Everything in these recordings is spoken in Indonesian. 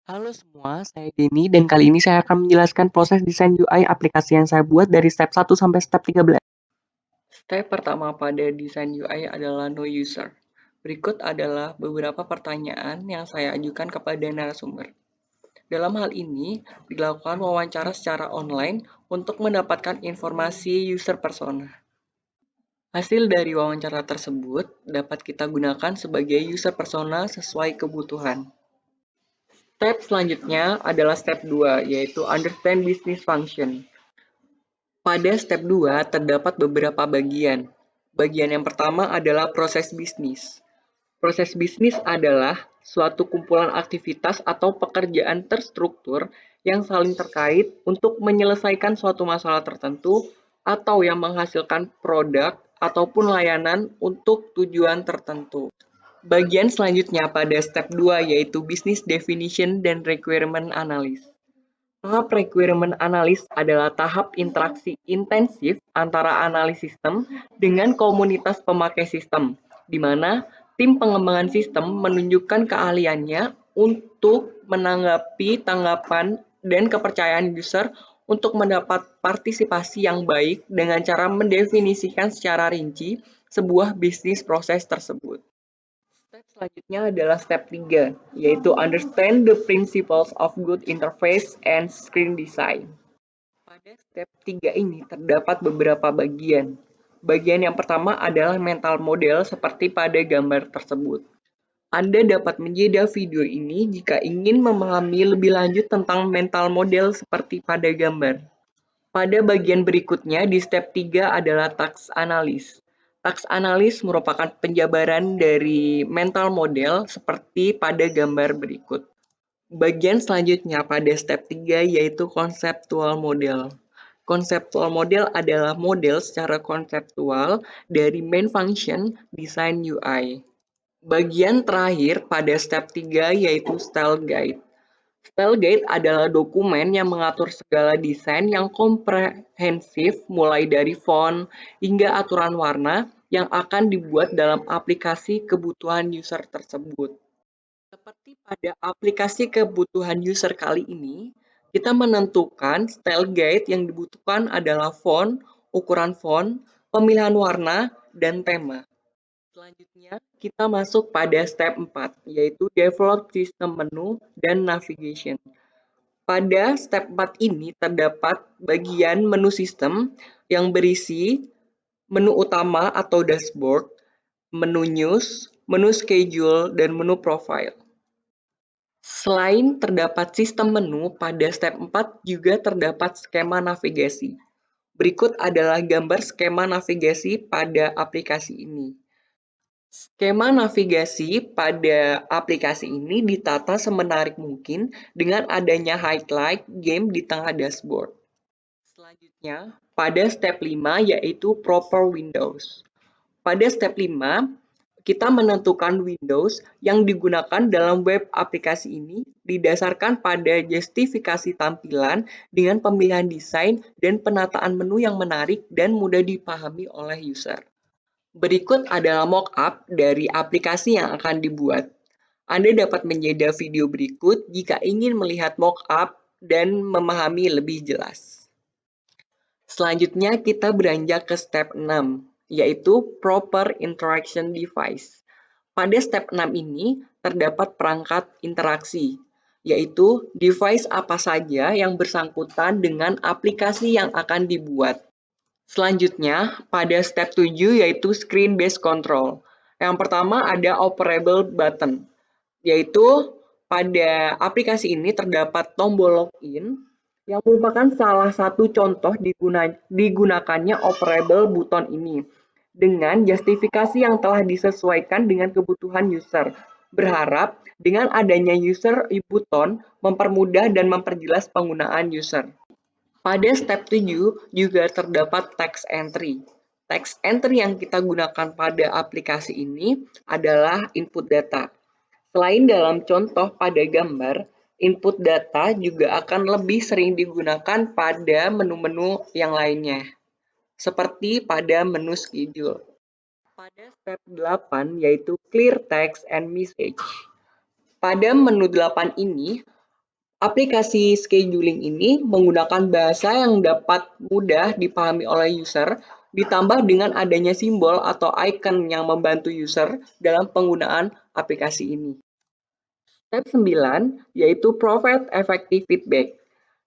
Halo semua, saya Denny dan kali ini saya akan menjelaskan proses desain UI aplikasi yang saya buat dari step 1 sampai step 13. Step pertama pada desain UI adalah know user. Berikut adalah beberapa pertanyaan yang saya ajukan kepada narasumber. Dalam hal ini, dilakukan wawancara secara online untuk mendapatkan informasi user persona. Hasil dari wawancara tersebut dapat kita gunakan sebagai user persona sesuai kebutuhan. Step selanjutnya adalah step 2, yaitu understand business function. Pada step 2 terdapat beberapa bagian. Bagian yang pertama adalah proses bisnis. Proses bisnis adalah suatu kumpulan aktivitas atau pekerjaan terstruktur yang saling terkait untuk menyelesaikan suatu masalah tertentu atau yang menghasilkan produk ataupun layanan untuk tujuan tertentu. Bagian selanjutnya pada step 2 yaitu business definition dan requirement analysis. Tahap requirement analysis adalah tahap interaksi intensif antara analis sistem dengan komunitas pemakai sistem, di mana tim pengembangan sistem menunjukkan keahliannya untuk menanggapi tanggapan dan kepercayaan user untuk mendapat partisipasi yang baik dengan cara mendefinisikan secara rinci sebuah bisnis proses tersebut. Step selanjutnya adalah step 3, yaitu understand the principles of good interface and screen design. Pada step 3 ini terdapat beberapa bagian. Bagian yang pertama adalah mental model seperti pada gambar tersebut. Anda dapat menjeda video ini jika ingin memahami lebih lanjut tentang mental model seperti pada gambar. Pada bagian berikutnya di step 3 adalah task analysis. Task analysis merupakan penjabaran dari mental model seperti pada gambar berikut. Bagian selanjutnya pada step 3 yaitu conceptual model. Conceptual model adalah model secara konseptual dari main function design UI. Bagian terakhir pada step 3 yaitu style guide. Style Guide adalah dokumen yang mengatur segala desain yang komprehensif mulai dari font hingga aturan warna yang akan dibuat dalam aplikasi kebutuhan user tersebut. Seperti pada aplikasi kebutuhan user kali ini, kita menentukan style guide yang dibutuhkan adalah font, ukuran font, pemilihan warna, dan tema. Selanjutnya, kita masuk pada step 4, yaitu develop system menu dan navigation. Pada step 4 ini terdapat bagian menu sistem yang berisi menu utama atau dashboard, menu news, menu schedule, dan menu profile. Selain terdapat sistem menu, pada step 4 juga terdapat skema navigasi. Berikut adalah gambar skema navigasi pada aplikasi ini. Skema navigasi pada aplikasi ini ditata semenarik mungkin dengan adanya highlight game di tengah dashboard. Selanjutnya, pada step 5 yaitu proper windows. Pada step 5, kita menentukan windows yang digunakan dalam web aplikasi ini didasarkan pada justifikasi tampilan dengan pemilihan desain dan penataan menu yang menarik dan mudah dipahami oleh user. Berikut adalah mockup dari aplikasi yang akan dibuat. Anda dapat menjeda video berikut jika ingin melihat mockup dan memahami lebih jelas. Selanjutnya kita beranjak ke step 6, yaitu proper interaction device. Pada step 6 ini terdapat perangkat interaksi, yaitu device apa saja yang bersangkutan dengan aplikasi yang akan dibuat. Selanjutnya, pada step 7 yaitu screen based control. Yang pertama ada operable button, yaitu pada aplikasi ini terdapat tombol login yang merupakan salah satu contoh digunakannya operable button ini dengan justifikasi yang telah disesuaikan dengan kebutuhan user. Berharap dengan adanya user button mempermudah dan memperjelas penggunaan user. Pada step 7 juga terdapat text entry. Text entry yang kita gunakan pada aplikasi ini adalah input data. Selain dalam contoh pada gambar, input data juga akan lebih sering digunakan pada menu-menu yang lainnya, seperti pada menu schedule. Pada step 8 yaitu clear text and message. Pada menu 8 ini, Aplikasi scheduling ini menggunakan bahasa yang dapat mudah dipahami oleh user, ditambah dengan adanya simbol atau icon yang membantu user dalam penggunaan aplikasi ini. Step 9 yaitu Provide Effective Feedback.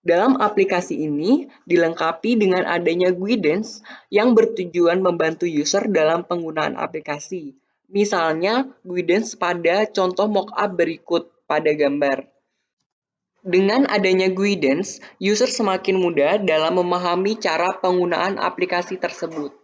Dalam aplikasi ini dilengkapi dengan adanya guidance yang bertujuan membantu user dalam penggunaan aplikasi. Misalnya, guidance pada contoh mockup berikut pada gambar. Dengan adanya guidance, user semakin mudah dalam memahami cara penggunaan aplikasi tersebut.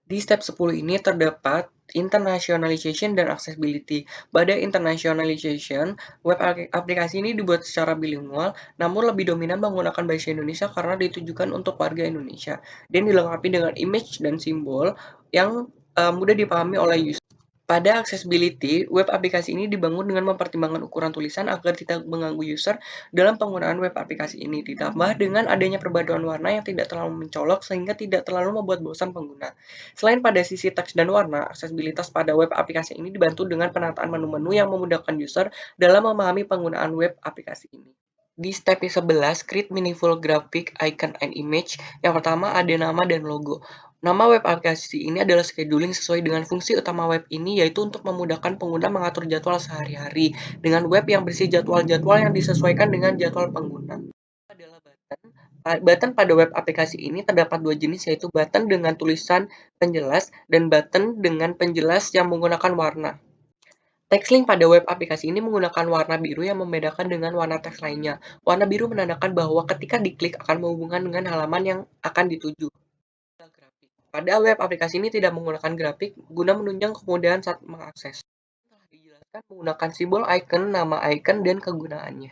Di step 10 ini terdapat internationalization dan accessibility. Pada internationalization, web aplikasi ini dibuat secara bilingual, namun lebih dominan menggunakan bahasa Indonesia karena ditujukan untuk warga Indonesia, dan dilengkapi dengan image dan simbol yang mudah dipahami oleh user. Pada accessibility, web aplikasi ini dibangun dengan mempertimbangkan ukuran tulisan agar tidak mengganggu user dalam penggunaan web aplikasi ini, ditambah dengan adanya perpaduan warna yang tidak terlalu mencolok sehingga tidak terlalu membuat bosan pengguna. Selain pada sisi teks dan warna, aksesibilitas pada web aplikasi ini dibantu dengan penataan menu-menu yang memudahkan user dalam memahami penggunaan web aplikasi ini. Di step 11, create meaningful graphic, icon, and image. Yang pertama ada nama dan logo. Nama web aplikasi ini adalah scheduling sesuai dengan fungsi utama web ini, yaitu untuk memudahkan pengguna mengatur jadwal sehari-hari dengan web yang berisi jadwal-jadwal yang disesuaikan dengan jadwal pengguna. Adalah button. Button pada web aplikasi ini terdapat dua jenis, yaitu button dengan tulisan penjelas dan button dengan penjelas yang menggunakan warna. Teks link pada web aplikasi ini menggunakan warna biru yang membedakan dengan warna teks lainnya. Warna biru menandakan bahwa ketika diklik akan menghubungkan dengan halaman yang akan dituju. Pada web aplikasi ini tidak menggunakan grafik guna menunjang kemudahan saat mengakses. Telah dijelaskan menggunakan simbol icon, nama icon, dan kegunaannya.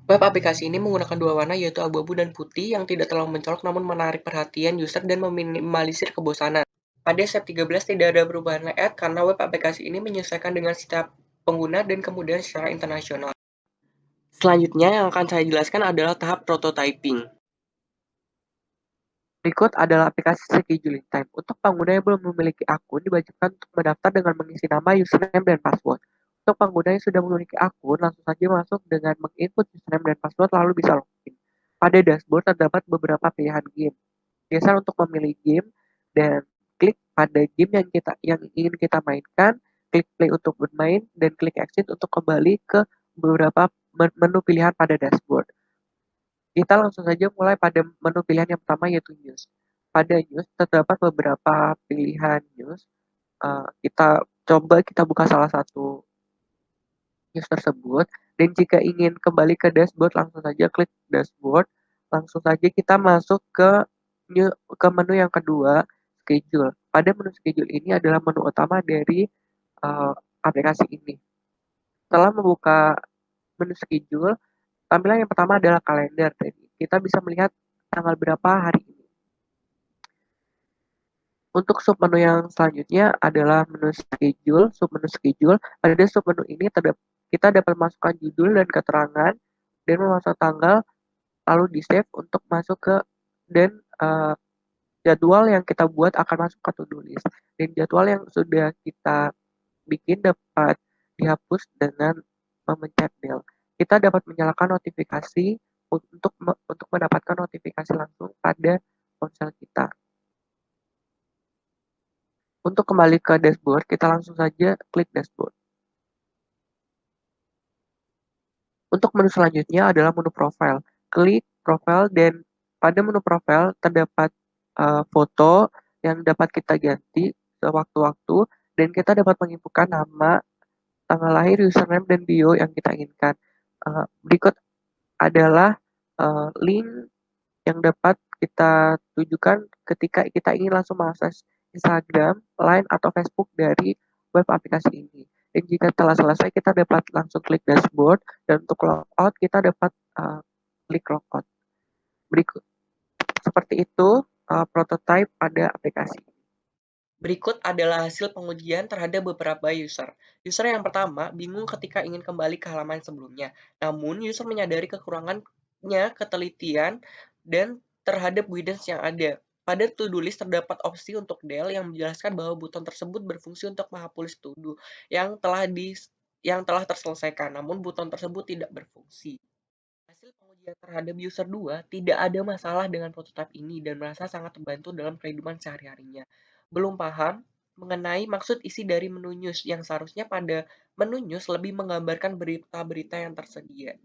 Web aplikasi ini menggunakan dua warna, yaitu abu-abu dan putih, yang tidak terlalu mencolok namun menarik perhatian user dan meminimalisir kebosanan. Pada step 13 tidak ada perubahan layout karena web aplikasi ini menyesuaikan dengan setiap pengguna dan kemudian secara internasional. Selanjutnya yang akan saya jelaskan adalah tahap prototyping. Berikut adalah aplikasi scheduling time. Untuk pengguna yang belum memiliki akun, diwajibkan untuk mendaftar dengan mengisi nama, username, dan password. Untuk pengguna yang sudah memiliki akun, langsung saja masuk dengan menginput username dan password lalu bisa login. Pada dashboard terdapat beberapa pilihan game. Geser untuk memilih game dan klik pada game yang ingin kita mainkan, klik play untuk bermain, dan klik exit untuk kembali ke beberapa menu pilihan pada dashboard. Kita langsung saja mulai pada menu pilihan yang pertama, yaitu news. Pada news terdapat beberapa pilihan news. Kita buka salah satu news tersebut, dan jika ingin kembali ke dashboard langsung saja klik dashboard. Langsung saja kita masuk ke menu yang kedua, schedule. Pada menu schedule ini adalah menu utama dari aplikasi ini. Setelah membuka menu schedule, tampilan yang pertama adalah kalender. Jadi kita bisa melihat tanggal berapa hari ini. Untuk submenu yang selanjutnya adalah menu schedule, submenu schedule. Pada submenu ini kita dapat masukkan judul dan keterangan dan memasukkan tanggal, lalu di save untuk masuk ke dan jadwal yang kita buat akan masuk ke to-do list. Dan jadwal yang sudah kita bikin dapat dihapus dengan memencet bel. Kita dapat menyalakan notifikasi untuk mendapatkan notifikasi langsung pada ponsel kita. Untuk kembali ke dashboard, kita langsung saja klik dashboard. Untuk menu selanjutnya adalah menu profile. Klik profile dan pada menu profile terdapat foto yang dapat kita ganti sewaktu-waktu, dan kita dapat menginputkan nama, tanggal lahir, username, dan bio yang kita inginkan. Berikut adalah link yang dapat kita tujukan ketika kita ingin langsung mengakses Instagram, Line, atau Facebook dari web aplikasi ini. Dan jika telah selesai, kita dapat langsung klik dashboard, dan untuk logout kita dapat klik logout. Berikut seperti itu prototype pada aplikasi. Berikut adalah hasil pengujian terhadap beberapa user. User yang pertama bingung ketika ingin kembali ke halaman sebelumnya. Namun, user menyadari kekurangannya ketelitian dan terhadap guidance yang ada. Pada to-do list terdapat opsi untuk Del yang menjelaskan bahwa buton tersebut berfungsi untuk menghapus to-do yang telah terselesaikan, namun buton tersebut tidak berfungsi. Hasil pengujian terhadap user 2 tidak ada masalah dengan prototipe ini dan merasa sangat terbantu dalam kehidupan sehari-harinya. Belum paham mengenai maksud isi dari menu news yang seharusnya pada menu news lebih menggambarkan berita-berita yang tersedia.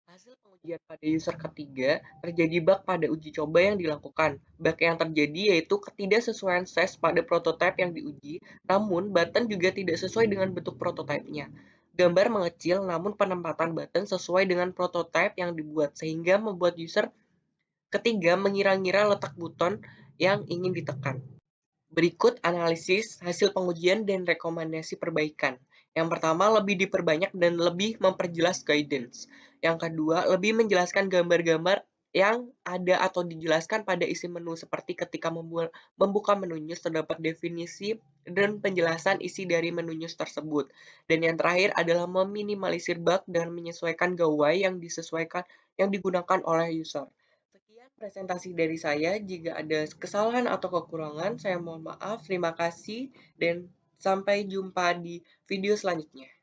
Hasil pengujian pada user ketiga, terjadi bug pada uji coba yang dilakukan. Bug yang terjadi yaitu ketidaksesuaian size pada prototipe yang diuji, namun button juga tidak sesuai dengan bentuk prototipenya. Gambar mengecil, namun penempatan button sesuai dengan prototipe yang dibuat, sehingga membuat user ketiga mengira-ngira letak button yang ingin ditekan. Berikut analisis hasil pengujian dan rekomendasi perbaikan. Yang pertama, lebih diperbanyak dan lebih memperjelas guidance. Yang kedua, lebih menjelaskan gambar-gambar yang ada atau dijelaskan pada isi menu seperti ketika membuka menu news terdapat definisi dan penjelasan isi dari menu news tersebut. Dan yang terakhir adalah meminimalisir bug dan menyesuaikan gawai yang digunakan oleh user. Sekian presentasi dari saya. Jika ada kesalahan atau kekurangan, saya mohon maaf. Terima kasih dan sampai jumpa di video selanjutnya.